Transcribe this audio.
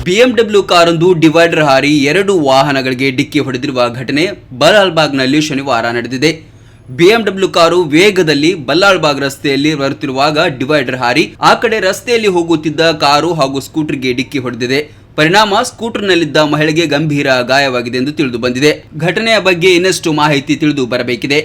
BMW ಕಾರೊಂದು divider ಹಾರಿ 2 ವಾಹನಗಳಿಗೆ ಡಿಕ್ಕಿ ಹೊಡೆದಿರುವ ಘಟನೆ ಬಲ್ಲಾಳ್ಬಾಗ್ನಲ್ಲಿ ಶನಿವಾರ ನಡೆದಿದೆ. ಬಿಎಂಡಬ್ಲ್ಯೂ ಕಾರು ವೇಗದಲ್ಲಿ ಬಲ್ಲಾಳ್ಬಾಗ್ ರಸ್ತೆಯಲ್ಲಿ ಬರುತ್ತಿರುವಾಗ ಡಿವೈಡರ್ ಹಾರಿ ಆ ಕಡೆ ರಸ್ತೆಯಲ್ಲಿ ಹೋಗುತ್ತಿದ್ದ ಕಾರು ಹಾಗೂ ಸ್ಕೂಟರ್ಗೆ ಡಿಕ್ಕಿ ಹೊಡೆದಿದೆ. ಪರಿಣಾಮ ಸ್ಕೂಟರ್ನಲ್ಲಿದ್ದ ಮಹಿಳೆಗೆ ಗಂಭೀರ ಗಾಯವಾಗಿದೆ ಎಂದು ತಿಳಿದು ಬಂದಿದೆ. ಘಟನೆಯ ಬಗ್ಗೆ ಇನ್ನಷ್ಟು ಮಾಹಿತಿ ತಿಳಿದು ಬರಬೇಕಿದೆ.